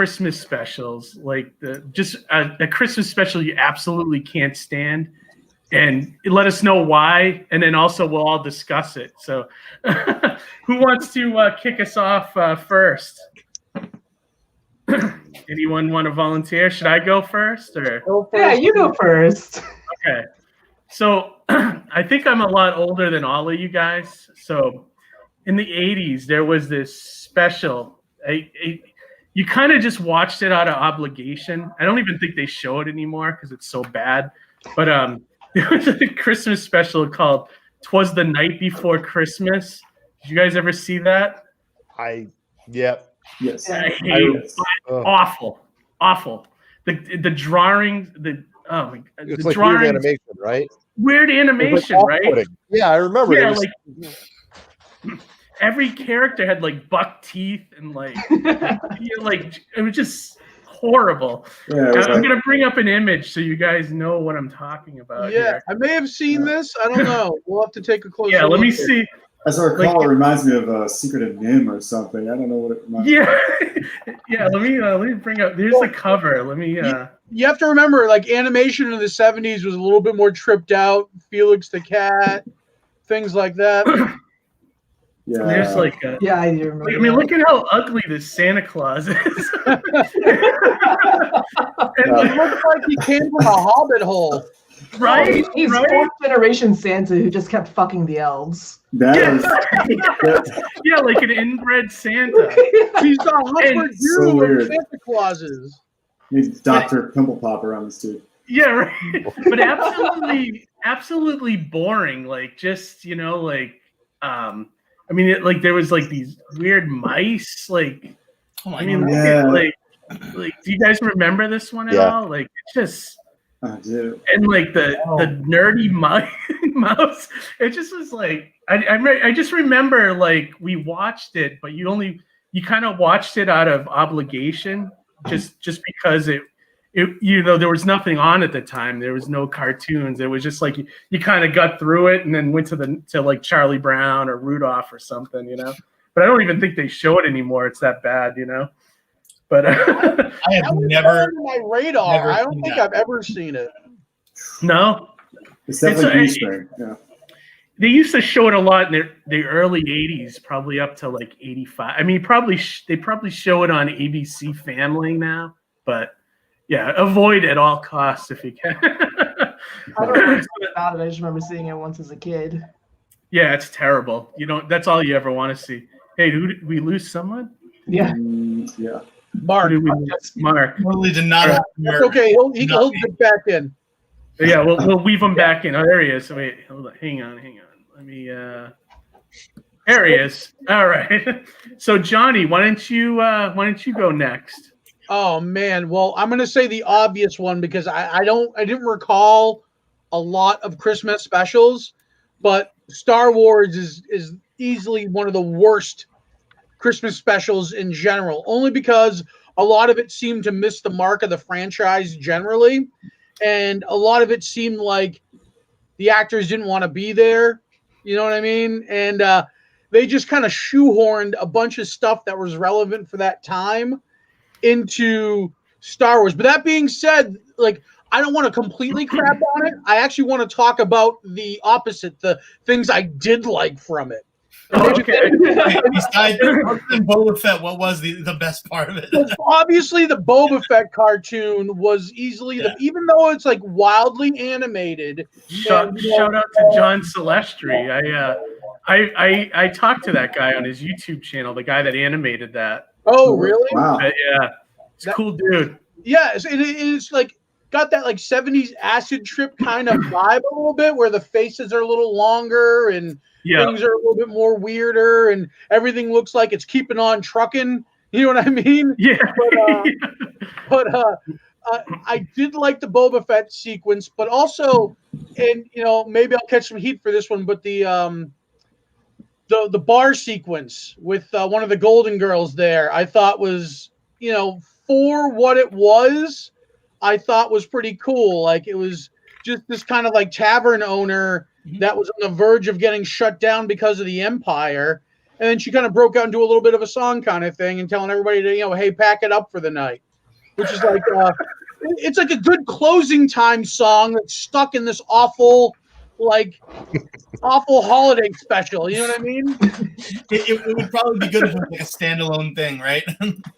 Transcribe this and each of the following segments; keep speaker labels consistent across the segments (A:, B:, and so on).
A: Christmas specials, like just a Christmas special you absolutely can't stand, and let us know why, and then also we'll all discuss it. So, who wants to kick us off first? Anyone want to volunteer? Should I go first, or?
B: Yeah, you go first.
A: Okay. So I think I'm a lot older than all of you guys. So in the 80s, there was this special. You kind of just watched it out of obligation. I don't even think they show it anymore because it's so bad. But there was a Christmas special called "'Twas the Night Before Christmas." Did you guys ever see that?
C: Yep.
D: Yes.
A: I hate it. Awful. The drawings, oh my God,
C: it's
A: the
C: like
A: drawings,
C: weird animation, right?
A: Weird animation, right?
C: Yeah, I remember.
A: Yeah, like every character had like buck teeth and like, like it was just horrible.
D: Yeah,
A: I'm gonna bring up an image so you guys know what I'm talking about.
E: Yeah,
A: here.
E: I may have seen this. I don't know. We'll have to take a closer
A: Yeah,
E: look.
A: let me see.
D: As I recall, it reminds me of Secret of Nim or something. I don't know what it reminds me of.
A: Yeah. Let me bring up. There's the cover. Let me.
E: You have to remember, like, animation in the 70s was a little bit more tripped out. Felix the Cat, things like that.
D: Yeah.
A: There's like
B: Yeah, I do remember.
A: I mean, look at how ugly this Santa Claus is.
E: And it looks like he came from a hobbit hole.
A: Right?
B: He's fourth generation Santa who just kept fucking the elves.
D: That
A: Yeah, like an inbred Santa.
E: He's the Hufford
D: so
E: Jew
D: weird.
E: of Santa Clauses.
D: Needs Dr. Pimple Popper on this dude.
A: Yeah, right. But absolutely boring. Like, just, like, I mean, like, there was like these weird mice. Like, I mean, like, do you guys remember this one at all? Like, it's just.
D: I do.
A: And like the nerdy mouse, it just was like I just remember like we watched it, but you kind of watched it out of obligation, just because it there was nothing on at the time. There was no cartoons. It was just like you kind of got through it and then went to like Charlie Brown or Rudolph or something, But I don't even think they show it anymore. It's that bad, But
E: I have never on my radar. I don't think I've ever seen it.
A: No,
D: it's definitely Easter. Yeah.
A: They used to show it a lot in the early '80s, probably up to like '85. I mean, they probably show it on ABC Family now, but yeah, avoid at all costs if you can.
B: I don't know about it. I just remember seeing it once as a kid.
A: Yeah, it's terrible. That's all you ever want to see. Hey, did we lose someone?
B: Yeah.
D: Yeah.
E: Mark.
A: Mark.
F: Totally did not.
E: That's okay. He'll get back in.
A: Yeah, we'll weave him back in. Oh, there he is. So wait, hold on. Hang on. Let me. There he is. All right. So Johnny, why don't you go next?
E: Oh man. Well, I'm gonna say the obvious one because I didn't recall a lot of Christmas specials, but Star Wars is easily one of the worst Christmas specials in general, only because a lot of it seemed to miss the mark of the franchise generally, and a lot of it seemed like the actors didn't want to be there, you know what I mean? And they just kind of shoehorned a bunch of stuff that was relevant for that time into Star Wars. But that being said, like, I don't want to completely crap on it. I actually want to talk about the opposite, the things I did like from it.
A: Okay.
F: Besides Boba Fett, what was the best part of it?
E: Obviously, the Boba Fett cartoon was easily, even though it's like wildly animated.
A: Shout out to John Celestri. I talked to that guy on his YouTube channel, the guy that animated that.
E: Oh, really?
D: Wow.
A: Yeah, it's a cool dude.
E: Yes, it's like got that like 70s acid trip kind of vibe a little bit, where the faces are a little longer and things are a little bit more weirder, and everything looks like it's keeping on trucking. You know what I mean?
A: Yeah.
E: But I did like the Boba Fett sequence, but also, and maybe I'll catch some heat for this one, but the bar sequence with one of the Golden Girls there, I thought was, for what it was, I thought was pretty cool. Like, it was just this kind of like tavern owner that was on the verge of getting shut down because of the Empire. And then she kind of broke out into a little bit of a song kind of thing and telling everybody to, hey, pack it up for the night, which is like, it's like a good closing time song that's stuck in this awful holiday special. You know what I mean?
F: It would probably be good if it was like a standalone thing, right?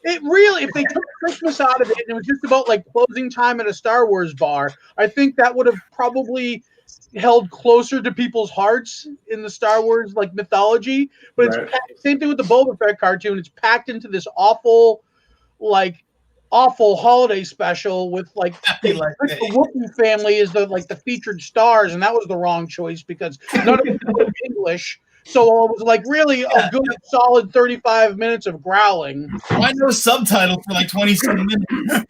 E: It really, if they took Christmas out of it and it was just about like closing time at a Star Wars bar, I think that would have probably held closer to people's hearts in the Star Wars like mythology. But it's same thing with the Boba Fett cartoon. It's packed into this awful holiday special with like the Wookiee family is the featured stars, and that was the wrong choice because none of them spoke English. So it was like really a good solid 35 minutes of growling.
F: Why no subtitle for like 27 minutes?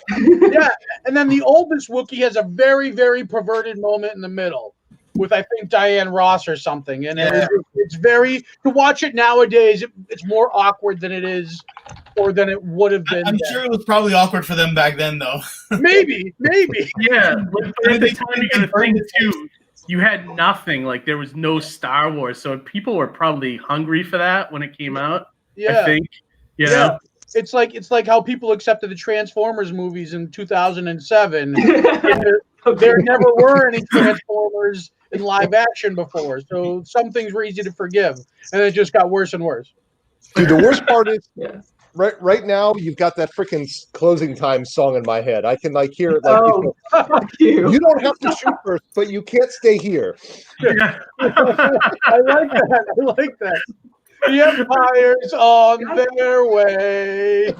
E: Yeah, and then the oldest Wookiee has a very, very perverted moment in the middle with, I think, Diane Ross or something. And it's very, to watch it nowadays, it's more awkward than it is or than it would have been.
F: I'm sure it was probably awkward for them back then, though.
E: Maybe.
A: Yeah, but at the time, you got to think, too, you had nothing. Like, there was no Star Wars, so people were probably hungry for that when it came out, I think. You know?
E: It's like how people accepted the Transformers movies in 2007. There never were any Transformers in live action before, so some things were easy to forgive, and it just got worse and worse.
C: Dude, the worst part is right now you've got that freaking closing time song in my head. I can hear it.
B: Fuck you.
C: You don't have to shoot first, but you can't stay here.
E: I like that. The Empire's on their way.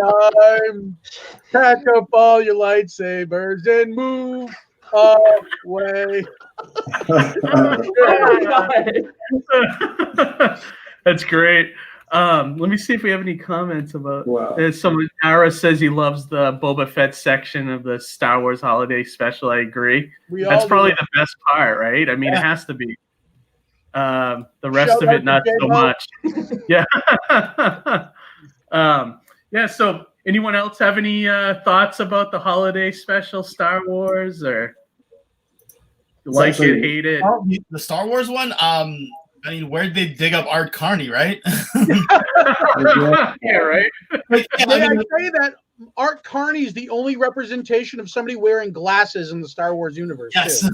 E: Time. Pack up all your lightsabers and move away.
A: That's great. Let me see if we have any comments about. Someone Ara says he loves the Boba Fett section of the Star Wars Holiday Special. I agree. That's probably the best part, right? I mean, it has to be. The rest of it, not so much. So anyone else have any thoughts about the holiday special Star Wars, or like it, hate it?
F: The Star Wars one, I mean, where'd they dig up Art Carney, right?
A: Yeah, right.
E: May I say that Art Carney is the only representation of somebody wearing glasses in the Star Wars universe.
F: Yes.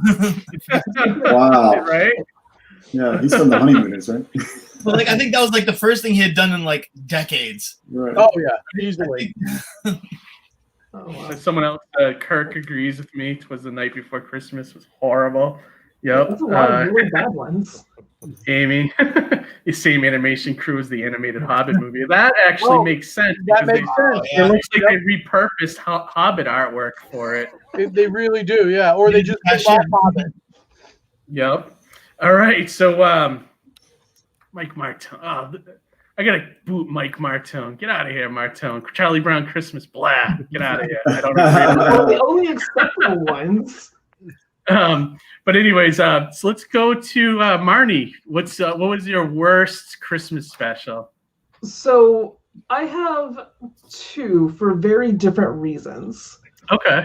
D: Wow.
A: Right?
D: Yeah, he's from the Honeymooners, right?
F: But I think that was the first thing he had done in decades.
D: Right.
E: Oh yeah, easily.
A: Someone else, Kirk agrees with me. It was The Night Before Christmas was horrible. Yep.
B: That's a lot of really bad ones.
A: Amy, the same animation crew as the animated Hobbit movie. That actually makes sense.
E: That makes sense.
A: It looks like they repurposed Hobbit artwork for it.
E: They really do, yeah. Or they just bought Hobbit.
A: Yep. All right, so Mike Martone. I gotta boot Mike Martone. Get out of here, Martone. Charlie Brown Christmas, blah. Get out of here. I don't know.
B: The only acceptable ones.
A: But anyways, so let's go to Marnie. What was your worst Christmas special?
B: So I have two for very different reasons.
A: Okay.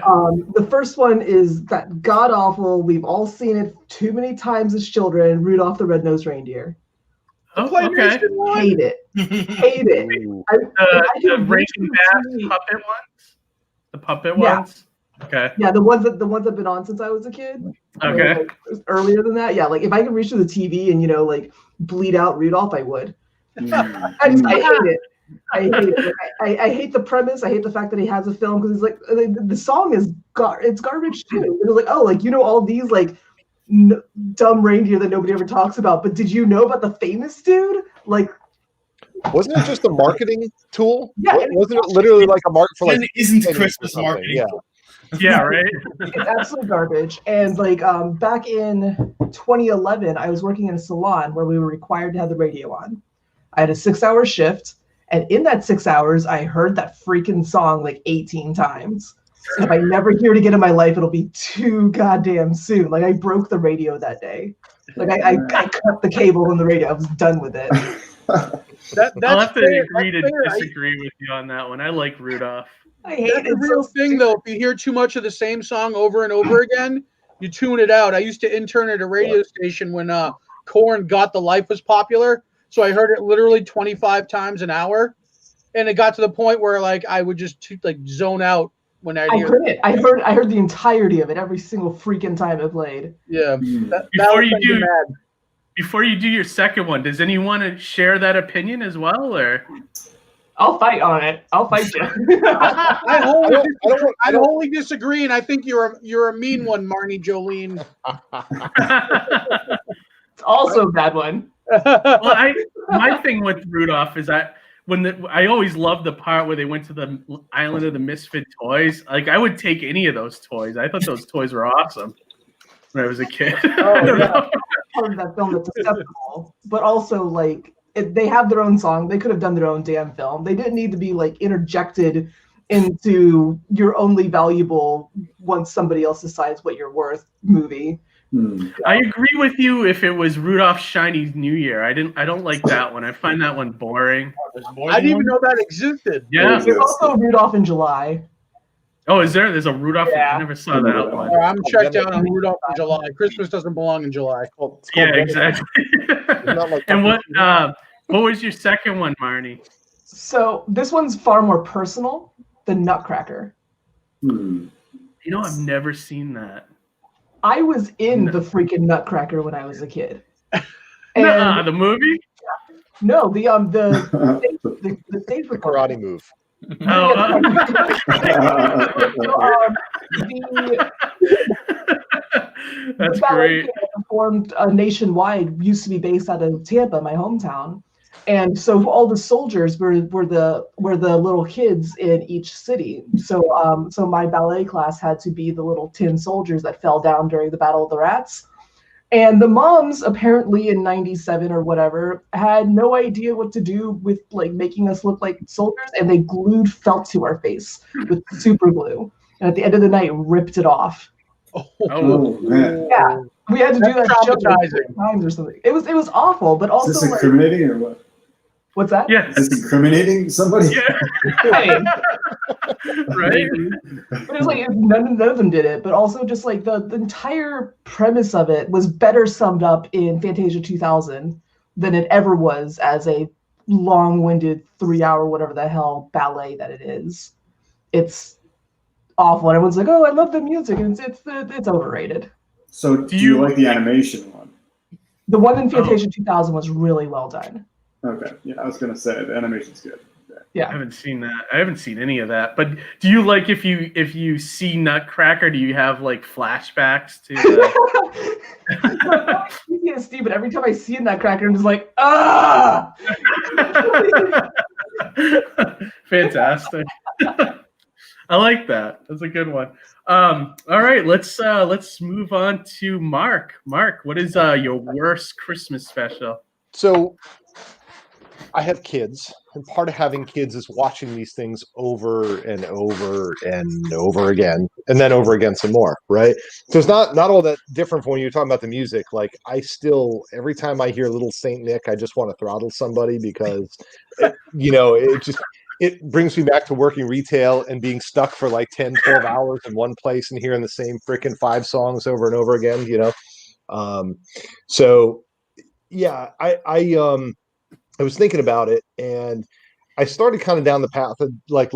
B: The first one is that god awful. We've all seen it too many times as children. Rudolph the Red-Nosed Reindeer.
A: Oh, okay.
B: Hate it. Hate it.
A: The Breaking Bad puppet ones. The puppet ones. Okay.
B: Yeah, the ones that've been on since I was a kid.
A: Okay.
B: Earlier than that, yeah. If I could reach to the TV and bleed out Rudolph, I would. I hate it. I hate it. I hate the premise. I hate the fact that he has a film because it's the song is it's garbage too. It's all these dumb reindeer that nobody ever talks about. But did you know about the famous dude?
C: Wasn't it just a marketing tool?
B: Yeah.
C: Wasn't it literally a mark for
F: it isn't Christmas marketing?
C: Yeah.
A: Yeah, right.
B: It's absolute garbage. And back in 2011, I was working in a salon where we were required to have the radio on. I had a 6-hour shift. And in that 6 hours, I heard that freaking song 18 times. And if I never hear it again in my life, it'll be too goddamn soon. I broke the radio that day. I cut the cable in the radio. I was done with it.
A: I'll have to agree to disagree with you on that one. I like Rudolph.
B: I hate
E: That's the real thing, though. If you hear too much of the same song over and over again, you tune it out. I used to intern at a radio station when Korn Got the Life was popular, so I heard it literally 25 times an hour, and it got to the point where like I would just like zone out when I
B: I
E: hear.
B: couldn't. I heard the entirety of it every single freaking time it played.
E: Yeah.
D: Hmm.
A: Before you do your second one, does anyone want to share that opinion as well, or?
B: I'll fight on it. I'll fight you.
E: I wholly disagree, and I think you're a mean one, Marnie Jolene.
B: It's also a bad one.
A: Well, my thing with Rudolph is that I always loved the part where they went to the island of the misfit toys. Like I would take any of those toys. I thought those toys were awesome when I was a kid.
B: Part of that film that's acceptable, but also like they have their own song. They could have done their own damn film. They didn't need to be like interjected into your only valuable once somebody else decides what you're worth movie.
A: I agree with you if it was Rudolph's Shiny New Year. I don't like that one. I find that one boring.
E: I didn't even know that existed.
A: Yeah.
B: There's also Rudolph in July.
A: Oh, is there? There's a Rudolph.
B: Yeah.
A: I never saw that one.
E: I'm checked out on Rudolph in July. Christmas doesn't belong in July.
A: Yeah, exactly.
C: Not like
A: And what was your second one, Marnie?
B: So this one's far more personal than Nutcracker.
D: Hmm.
A: You know, I've never seen that.
B: I was in the freaking Nutcracker when I was a kid.
A: The movie?
B: No, the stage
C: karate move.
A: Oh, that's
B: the ballet
A: great.
B: performed nationwide, used to be based out of Tampa, my hometown, and so all the soldiers were the little kids in each city. So my ballet class had to be the little tin soldiers that fell down during the Battle of the Rats. And the moms, apparently in '97 or whatever, had no idea what to do with like making us look like soldiers, and they glued felt to our face with super glue. And at the end of the night, ripped it off.
D: Oh man.
B: Yeah, we had to do that show like 3
E: traumatizing.
B: times or something. It was awful, but
D: Is
B: also
D: this
B: like,
D: incriminating or what?
B: what's that?
A: Yeah.
D: Is this incriminating somebody?
A: Yeah.
B: Hey,
A: Right?
B: but it was like none of them did it, but also just like the entire premise of it was better summed up in Fantasia 2000 than it ever was as a long-winded 3-hour whatever the hell ballet that it is. It's awful. And everyone's like, "Oh, I love the music," and it's overrated.
D: So do you like the animation one?
B: The one in Fantasia 2000 was really well done.
D: Okay. Yeah, I was gonna say the animation's good.
B: Yeah.
A: I haven't seen that. I haven't seen any of that. But do you like if you see Nutcracker? Do you have like flashbacks to?
B: PTSD, but every time I see a Nutcracker, I'm just like, ah!
A: Fantastic. I like that. That's a good one. All right, let's move on to Mark. Mark, what is your worst Christmas special?
C: So I have kids, and part of having kids is watching these things over and over and over again, and then over again some more, right? So it's not all that different from when you're talking about the music. Like I still, every time I hear Little Saint Nick, I just want to throttle somebody because, it brings me back to working retail and being stuck for like 10, 12 hours in one place and hearing the same freaking 5 songs over and over again, So yeah, I was thinking about it, and I started kind of down the path of like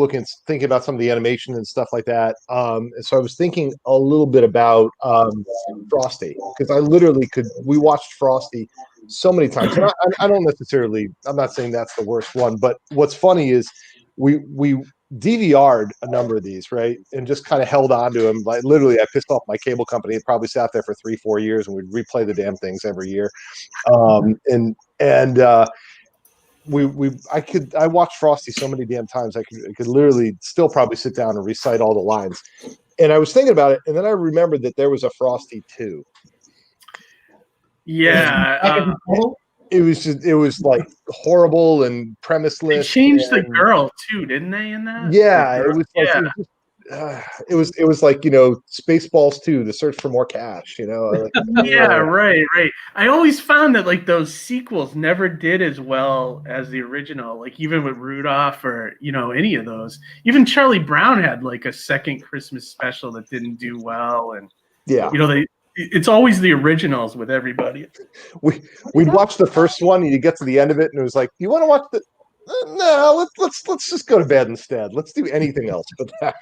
C: thinking about some of the animation and stuff like that. And so I was thinking a little bit about Frosty, because we watched Frosty so many times. And I don't necessarily, I'm not saying that's the worst one, but what's funny is we DVR'd a number of these, right? And just kind of held on to them. Like literally, I pissed off my cable company. It probably sat there for 3-4 years, and we'd replay the damn things every year. I watched Frosty so many damn times I could literally still probably sit down and recite all the lines. And I was thinking about it, and then I remembered that there was a Frosty 2.
A: Yeah.
C: It was like horrible and premiseless.
A: They changed the girl too, didn't they? In that?
C: Yeah, it was like it was like Spaceballs 2, The Search for More Cash.
A: Yeah, right. I always found that like those sequels never did as well as the original. Like even with Rudolph or any of those. Even Charlie Brown had like a second Christmas special that didn't do well, and It's always the originals with everybody.
C: We'd watch the first one, and you get to the end of it, and it was like, "You want to watch the?" No, let's just go to bed instead. Let's do anything else but that.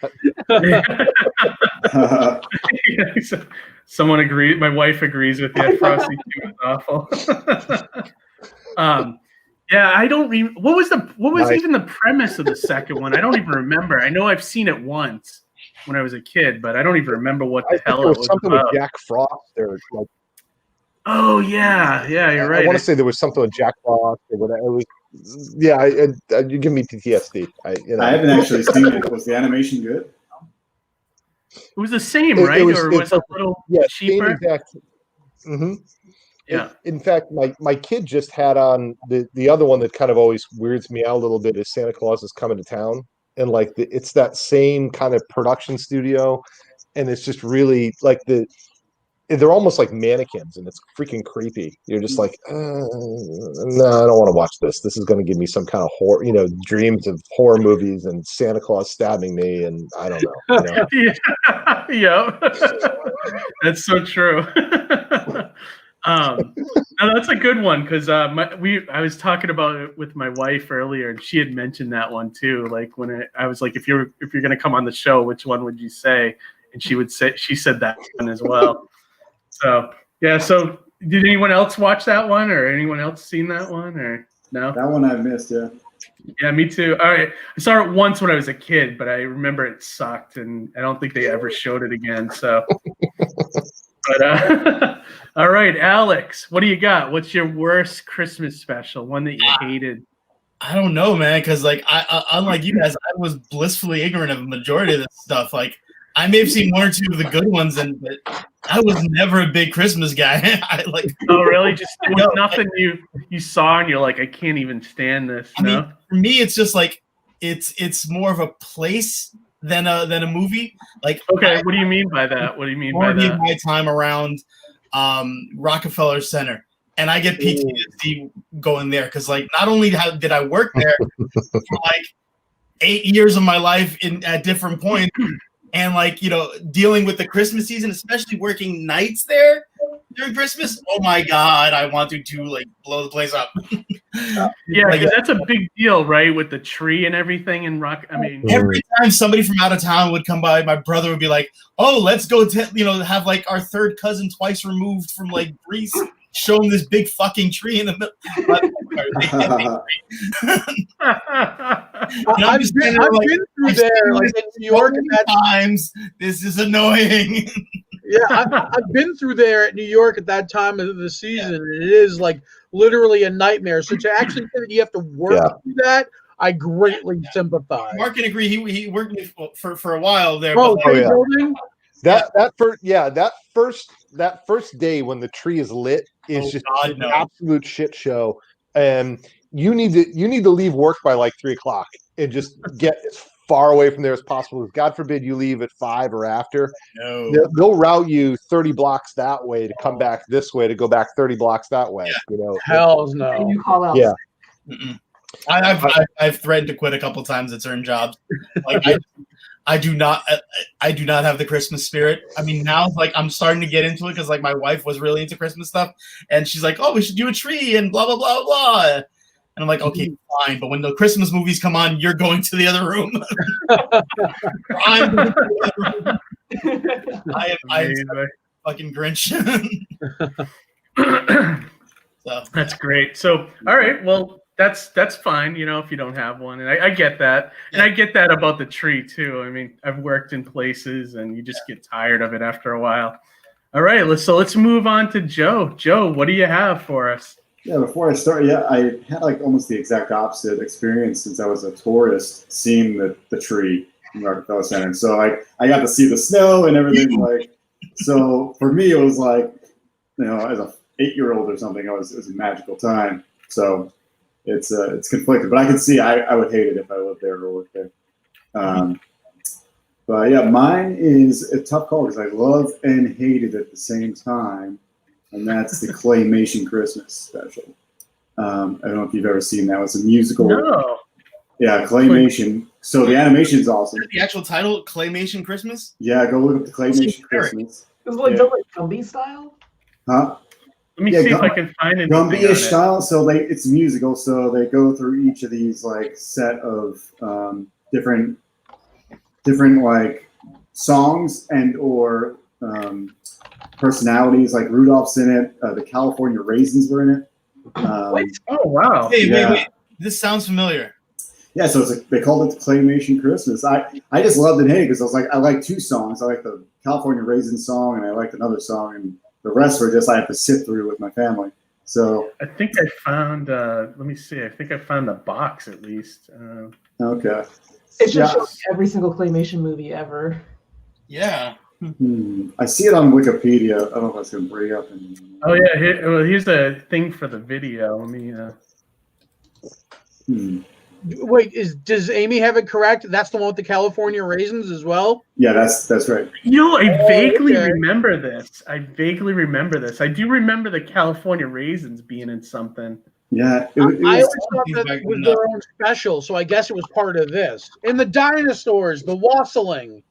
A: Someone agreed. My wife agrees with you. Frosty 2 is awful. Yeah, I don't. What was even the premise of the second one? I don't even remember. I know I've seen it once when I was a kid, but I don't even remember what the hell it was
C: something
A: about.
C: with Jack Frost or like.
A: Oh yeah, you're right.
C: I want to say there was something with Jack Frost or whatever. It was, yeah, you give me PTSD.
D: I haven't actually seen it. Was the animation good?
A: It was the same, right? Was it a little cheaper?
C: Same exact. Mm-hmm.
A: Yeah.
C: In fact, my kid just had on the other one that kind of always weirds me out a little bit is Santa Claus is Coming to Town, and like it's that same kind of production studio, and it's just really like they're almost like mannequins, and it's freaking creepy. You're just like, no, I don't want to watch this. This is going to give me some kind of horror, dreams of horror movies and Santa Claus stabbing me, and I don't know.
A: Yeah, that's so true. No, that's a good one because I was talking about it with my wife earlier, and she had mentioned that one too. Like when I was like, if you're going to come on the show, which one would you say? And she said that one as well. So yeah. So did anyone else watch that one, or anyone else seen that one, or no?
D: That one I missed. Yeah.
A: Yeah, me too. All right, I saw it once when I was a kid, but I remember it sucked, and I don't think they ever showed it again. So. But all right, Alex, what do you got? What's your worst Christmas special? One that you hated?
F: I don't know, man. Because like, I unlike you guys, I was blissfully ignorant of the majority of this stuff. Like, I may have seen one or two of the good ones, but I was never a big Christmas guy.
A: Oh, really? Just nothing you saw, and you're like, I can't even stand this.
F: I mean, for me, it's just like it's more of a place than a movie. Like,
A: okay, what do you mean by that? What do you mean by that?
F: My time around Rockefeller Center, and I get PTSD going there because, like, not only did I work there for like 8 years of my life at different points, and like dealing with the Christmas season, especially working nights there during Christmas. Oh my God, I wanted to like blow the place up.
A: Yeah, like, that's a big deal, right? With the tree and everything in Rock. I mean,
F: every time somebody from out of town would come by, my brother would be like, "Oh, let's go have like our third cousin twice removed from like Greece, show him this big fucking tree in the middle."
E: I've been through there, like in New York at that
F: times. This is annoying.
E: Yeah, I've been through there at New York at that time of the season. And it is like literally a nightmare. So to actually say that you have to work through that, I greatly sympathize.
F: Mark can agree. He worked with for a while there.
E: Oh, yeah.
C: That first day when the tree is lit is an absolute shit show. And you need to leave work by like 3:00 and just get as far away from there as possible. God forbid you leave at 5 or after.
F: No.
C: They'll route you 30 blocks that way to come back this way to go back 30 blocks that way.
E: Hells no.
B: You call out.
C: Yeah.
F: I've threatened to quit a couple times at certain jobs. Like I do not have the Christmas spirit. I mean, now like I'm starting to get into it because like my wife was really into Christmas stuff, and she's like, "Oh, we should do a tree and blah blah blah blah." And I'm like, okay, fine. But when the Christmas movies come on, you're going to the other room. I'm going to the other room. I am fucking Grinch. So.
A: That's great. So, all right. Well, that's fine, if you don't have one. And I get that. And I get that about the tree, too. I mean, I've worked in places, and you just get tired of it after a while. All right. Let's move on to Joe. Joe, what do you have for us?
D: Yeah, before I start, I had like almost the exact opposite experience since I was a tourist seeing the tree in Rockefeller Center. So I got to see the snow and everything. Like, so for me, it was like, as a 8-year-old or something, it was a magical time. So it's conflicted, but I can see I would hate it if I lived there or worked there. But yeah, mine is a tough call because I love and hate it at the same time. And that's the Claymation Christmas special. I don't know if you've ever seen that. It's a musical.
A: No.
D: Yeah, Claymation. So the animation's awesome.
F: The actual title, Claymation Christmas?
D: Yeah, go look up the Claymation Christmas.
B: Is it like done like Gumby style?
D: Huh?
A: Let me see if I can find anything on
D: Gumby-ish
A: it.
D: style. So it's musical. So they go through each of these like set of different like songs and or personalities. Like Rudolph's in it. The California Raisins were in it.
A: Oh wow!
F: Hey,
D: Yeah.
F: wait. This sounds familiar.
D: Yeah, so they called it Claymation Christmas. I just loved it, because I was like, I like two songs. I like the California Raisin song, and I liked another song, and the rest were just I have to sit through with my family. So
A: I think I found. Let me see. I think I found a box at least.
D: okay,
B: It should
D: Yeah.
B: show every single claymation movie ever.
F: Yeah.
D: I see it on Wikipedia. I don't know if that's gonna bring up.
A: Oh yeah, here's a thing for the video. Let me.
E: Wait, does Amy have it correct? That's the one with the California raisins as well?
D: Yeah, that's right.
A: I vaguely
E: okay.
A: remember this. I do remember the California raisins being in something.
D: Yeah,
E: I always
D: was,
E: thought that was their own special, so I guess it was part of this. And the dinosaurs, the wassailing.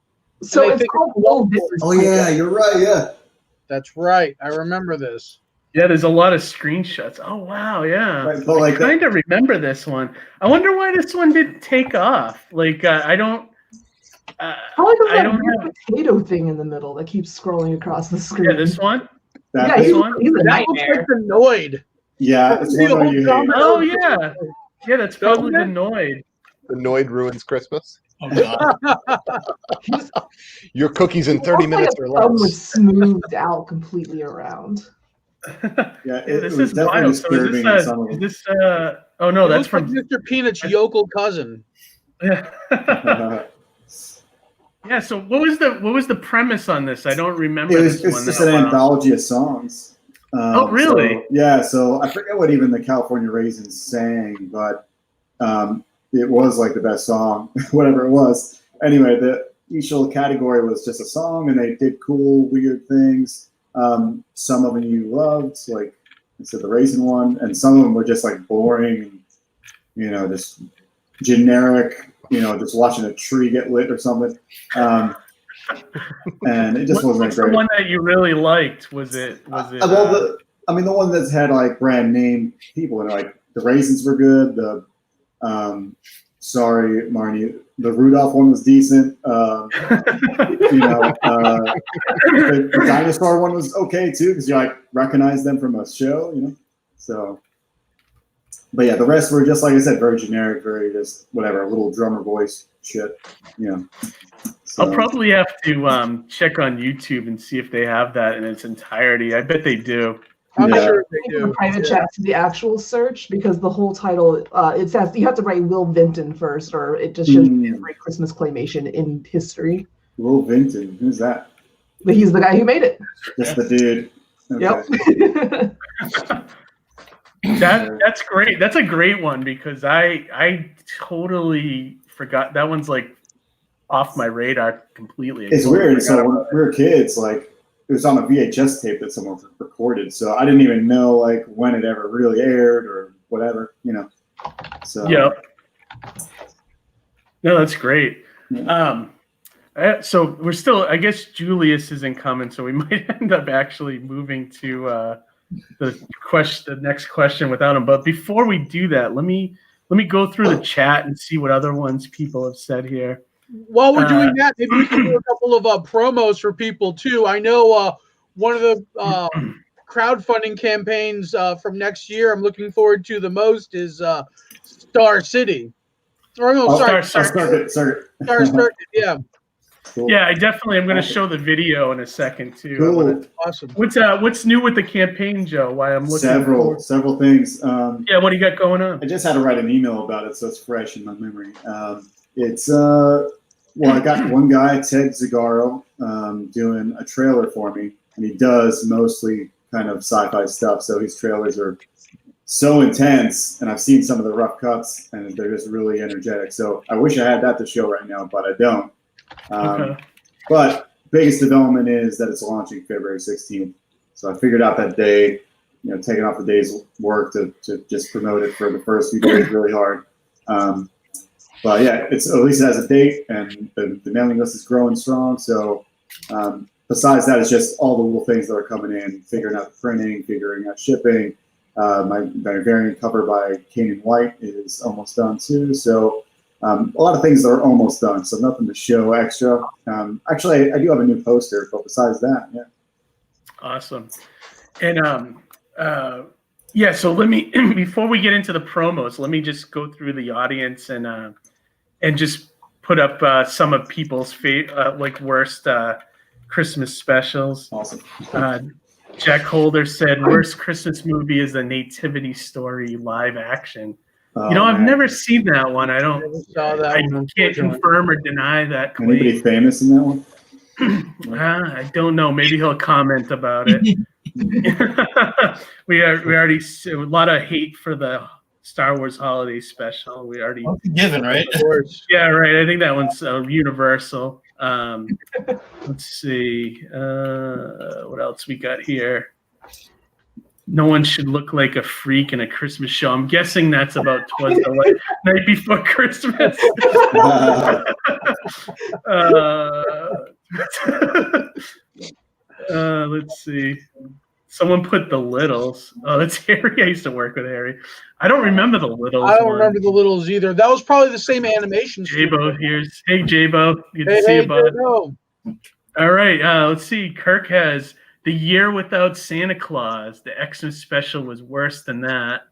B: So
E: they
B: it's
E: think
B: called
E: it's
B: Will Vinton's
D: oh yeah, you're right. Yeah,
E: That's right. I remember this.
A: Yeah, there's a lot of screenshots. Oh wow, yeah.
D: right, but like
A: I kind of remember this one. I wonder why this one didn't take off. Like I don't.
B: Probably because
A: I
B: that
A: don't
B: weird
A: have.
B: potato thing in the middle that keeps scrolling across the screen.
A: Yeah, this one.
D: that,
B: Yeah,
A: this
B: he's,
A: one?
B: he's a
E: That looks
B: nightmare.
E: like the Noid.
D: yeah, it's one where you hate.
A: Oh yeah, yeah. That's probably the
E: Doesn't
A: Noid.
C: The Noid ruins Christmas.
F: Oh god.
B: He's,
C: Your cookies in
B: he
C: 30
B: looks like
C: minutes
B: a
C: or
B: thumb was
C: less.
B: smoothed out completely around.
D: Yeah,
A: This
D: was
A: is
D: definitely
A: wild. So
D: disturbing in some of
A: is
D: them.
A: this? Oh no,
E: It
A: that's
E: looks
A: from.
E: like Mr. Peanut's yokel cousin.
A: Yeah. So what was the premise on this? I don't remember
D: It's
A: this one.
D: just
A: that
D: an
A: well.
D: anthology of songs.
A: Oh, really?
D: So, yeah. So I forget what even the California Raisins sang, but it was like the best song, whatever it was. Anyway, each little category was just a song, and they did cool, weird things. Some of them you loved, like I said, the Raisin one, and some of them were just like boring, just generic. Just watching a tree get lit or something. And it just wasn't
A: What's
D: great.
A: the one that you really liked? Was it?
D: Well, the one that's had like brand name people and like the Raisins were good. The sorry, Marnie, the Rudolph one was decent. The dinosaur one was okay too because you like recognize them from a show, So, but yeah, the rest were just like I said, very generic, very just whatever, a little drummer voice shit, So,
A: I'll probably have to check on YouTube and see if they have that in its entirety. I bet they do.
E: I'm
D: Yeah.
E: sure they
B: In the
E: do.
B: private chat to the actual search because the whole title it says you have to write Will Vinton first or it just shows every Christmas claymation in history.
D: Will Vinton, who's that?
B: But he's the guy who made it.
D: Just the dude. Okay.
B: Yep.
A: That's great. That's a great one because I totally forgot that one's like off my radar completely.
D: It's weird. So when we were kids, like it was on a VHS tape that someone recorded. So I didn't even know like when it ever really aired or whatever, So
A: yeah. No, that's great.
D: Yeah.
A: So we're still. I guess Julius isn't coming, so we might end up actually moving to the next question without him. But before we do that, let me go through the chat and see what other ones people have said here.
E: While we're doing that, maybe we can do a couple of promos for people too. I know one of the crowdfunding campaigns from next year I'm looking forward to the most is Star City. Or no, sorry,
D: Star
E: yeah.
D: Cool.
A: Yeah, I definitely am going to show the video in a second too.
D: Cool.
E: Awesome.
A: What's new with the campaign, Joe? Why I'm looking
D: Several things.
A: Yeah, what do you got going on?
D: I just had to write an email about it, so it's fresh in my memory. It's I got one guy, Ted Zagaro, doing a trailer for me, and he does mostly kind of sci-fi stuff. So his trailers are so intense, and I've seen some of the rough cuts, and they're just really energetic. So I wish I had that to show right now, but I don't.
A: Okay.
D: But biggest development is that it's launching February 16th. So I figured out that day, taking off the day's work to just promote it for the first few days really hard. But yeah, it's at least it has a date, and the mailing list is growing strong. So besides that, it's just all the little things that are coming in, figuring out printing, figuring out shipping. My variant cover by Kane White is almost done too. So a lot of things are almost done. So nothing to show extra. Actually, I do have a new poster, but besides that, yeah.
A: Awesome. And yeah, so let me before we get into the promos, let me just go through the audience and just put up some of people's like worst Christmas specials.
D: Awesome.
A: Jack Holder said worst Christmas movie is the Nativity Story live action. I've never seen that one. I can't confirm or deny that claim.
D: Anybody famous in that one?
A: I don't know. Maybe he'll comment about it. we already a lot of hate for the Star Wars holiday special. We already
F: given, right?
A: Yeah, right. I think that one's universal. Let's see. What else we got here? No one should look like a freak in a Christmas show. I'm guessing that's about Twas the Night Before Christmas. Let's see. Someone put The Littles. Oh, that's Harry. I used to work with Harry. I don't remember The Littles.
E: I don't remember The Littles either. That was probably the same animation.
A: J-Bo here's. Hey, J-Bo. Good to see you, bud. All right. Let's see. Kirk has The Year Without Santa Claus. The Xmas special was worse than that.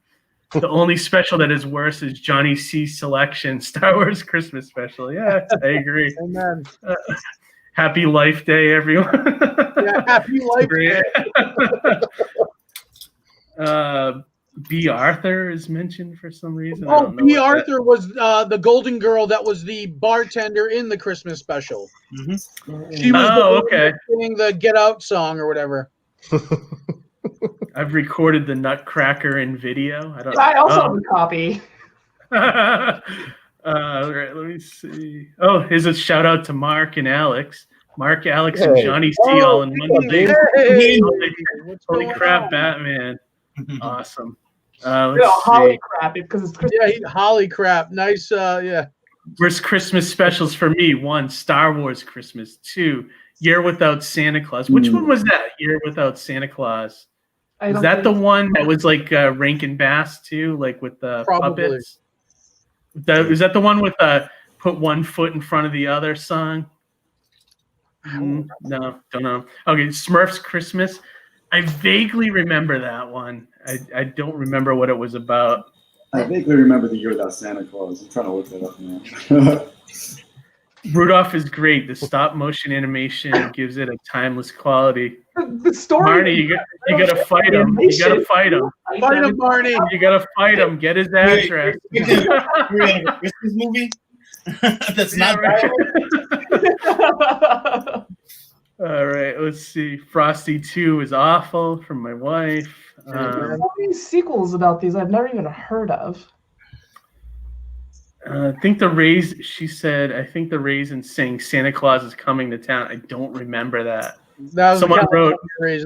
A: The only special that is worse is Johnny C's Selection, Star Wars Christmas special. Yeah, I agree.
E: Amen.
A: Happy Life Day, everyone.
E: Yeah, Happy Life Day.
A: B. Arthur is mentioned for some reason.
E: Oh, B. Arthur was the golden girl that was the bartender in the Christmas special.
A: Mm-hmm.
E: She was singing the Get Out song or whatever.
A: I've recorded the Nutcracker in video.
B: I also have a copy.
A: All right, let me see. Oh, here's a shout out to Mark and Alex. Mark, Alex, and Johnny C all in one day. Holy crap, Batman. Awesome.
B: Holly crap, because it's Christmas.
E: Yeah, Holly crap. Nice, yeah.
A: Worst Christmas specials for me. 1, Star Wars Christmas. 2, Year Without Santa Claus. Which one was that? Year Without Santa Claus. Is that the one that was like Rankin Bass too, like with the puppets? Is that the one with put one foot in front of the other song? No, don't know. Okay, Smurfs Christmas. I vaguely remember that one. I don't remember what it was about.
D: I vaguely remember The Year Without Santa Claus. I'm trying to look that up now.
A: Rudolph is greght. The stop motion animation gives it a timeless quality.
B: The story.
A: Marnie, you gotta fight him. You gotta fight him.
E: Fight him, Marnie.
A: You gotta fight him. Get his address.
F: Christmas movie? That's not right.
A: All right, let's see. Frosty 2 is awful from my wife.
B: There's so many sequels about these I've never even heard of.
A: I think the Raisins saying Santa Claus is coming to town. I don't remember that. Someone wrote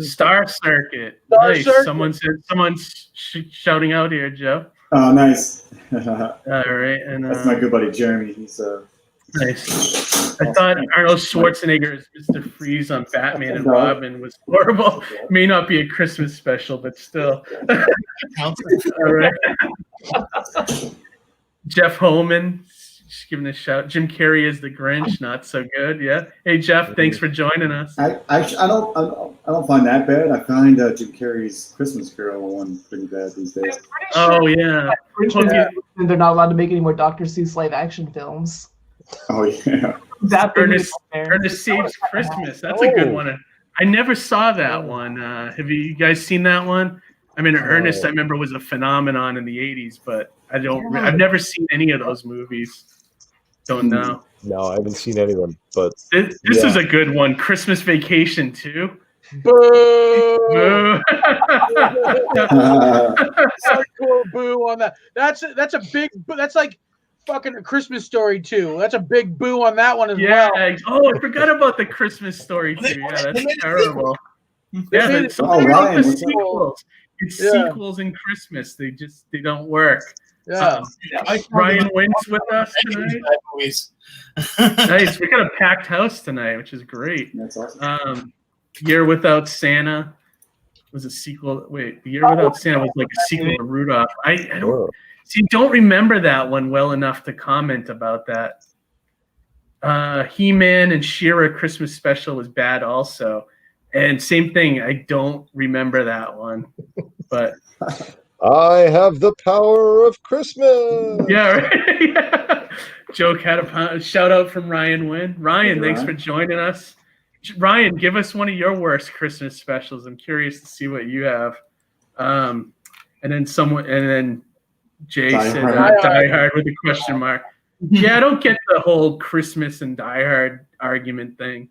A: Star Circuit. Nice. Circuit. Someone's shouting out here, Joe.
D: Oh, nice.
A: All right, and
D: that's my good buddy Jeremy. He's
A: nice. I thought Arnold Schwarzenegger as Mr. Freeze on Batman and Robin was horrible. May not be a Christmas special, but still. All right. Jeff Holman, just giving a shout. Jim Carrey is the Grinch, not so good. Yeah. Hey Jeff, thanks for joining us.
D: I don't find that bad. I find Jim Carrey's Christmas Carol one pretty bad these days.
A: Oh yeah.
B: They're not allowed to make any more Dr. Seuss live action films.
D: Oh yeah.
A: Ernest Saves Christmas. That's a good one. I never saw that one. Have you guys seen that one? I mean, Ernest, I remember, was a phenomenon in the 80s, but I've never seen any of those movies. Don't know.
C: No, I haven't seen any of them. But
A: this is a good one. Christmas Vacation 2.
E: Boo!
A: Boo!
E: Hardcore boo on that. That's a big. That's like fucking A Christmas Story 2. That's a big boo on that one as well.
A: Oh, I forgot about The Christmas Story 2. Yeah, that's terrible. Yeah, that's
D: Ryan,
A: sequels. It's sequels in Christmas. They don't work.
E: Yeah.
A: Ryan wins with us tonight. Nice. We got a packed house tonight, which is great.
D: That's awesome.
A: Year Without Santa was a sequel. Wait, The Year Without Santa was like a sequel to Rudolph. I don't remember that one well enough to comment about that. He-Man and She-Ra Christmas special was bad also. And same thing, I don't remember that one. But
C: I have the power of Christmas.
A: yeah, right? Yeah. Joke had a shout out from Ryan Wynn. Ryan, thanks for joining us. Ryan, give us one of your worst Christmas specials. I'm curious to see what you have. And then Jay said Die Hard with a question mark. Yeah, I don't get the whole Christmas and Die Hard argument thing.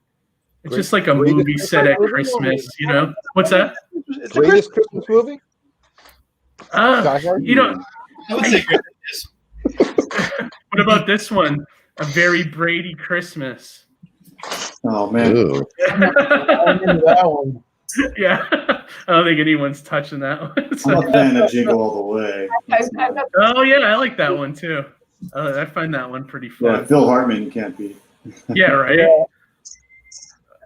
A: It's just like a movie set at Christmas, you know? What's that?
C: Greatest Christmas movie?
A: You know,
F: I would say
A: what about this one? A Very Brady Christmas.
D: Oh man.
E: That one.
A: Yeah, I don't think anyone's touching that one. So.
D: I'm a fan of Jingle All the Way.
A: Oh yeah, I like that one too. I find that one pretty fun.
D: Yeah, Phil Hartman, you can't beat.
A: Yeah, right.
E: Yeah.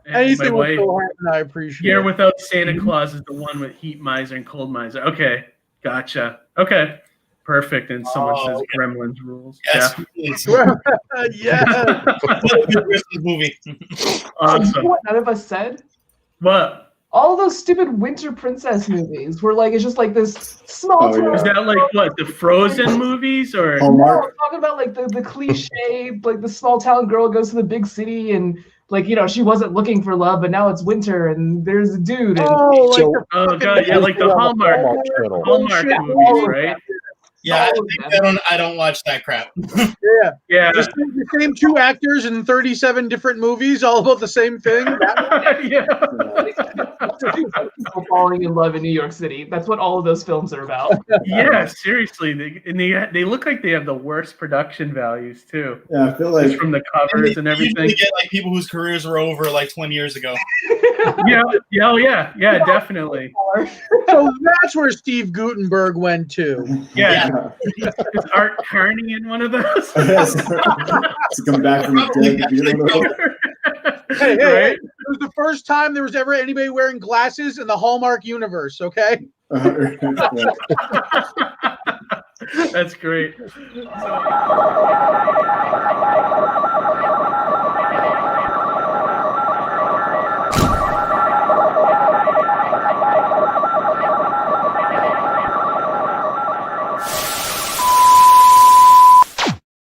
A: And
E: Anything with Phil Hartman, I appreciate.
A: Year Without Santa Claus is the one with Heat Miser and Cold Miser. Okay, gotcha. Okay, perfect. And someone says Gremlins rules.
F: Yes.
A: Yeah.
E: Yeah.
F: Christmas movie.
A: Awesome.
B: You know what none of us said?
A: What?
B: All those stupid winter princess movies where like it's just like this small town.
A: Is that like what, the Frozen movies or?
B: No, I'm talking about like the cliche, like the small town girl goes to the big city and like, you know, she wasn't looking for love, but now it's winter and there's a dude. And
A: Oh god, yeah, like the Hallmark movies, right?
F: Yeah, I don't watch that crap.
A: Yeah.
B: The same two actors in 37 different movies, all about the same thing.
A: Yeah.
B: People falling in love in New York City. That's what all of those films are about.
A: Yeah, seriously. They look like they have the worst production values too.
D: Yeah, I feel like
A: just from the covers and everything.
F: You get like people whose careers were over like 20 years ago.
A: Yeah, definitely.
E: So that's where Steve Guttenberg went to.
A: Yeah. Is Art Carney in one of those?
D: to come back from the dead.
E: Hey,
A: Right?
E: it was the first time there was ever anybody wearing glasses in the Hallmark universe, okay?
A: That's great.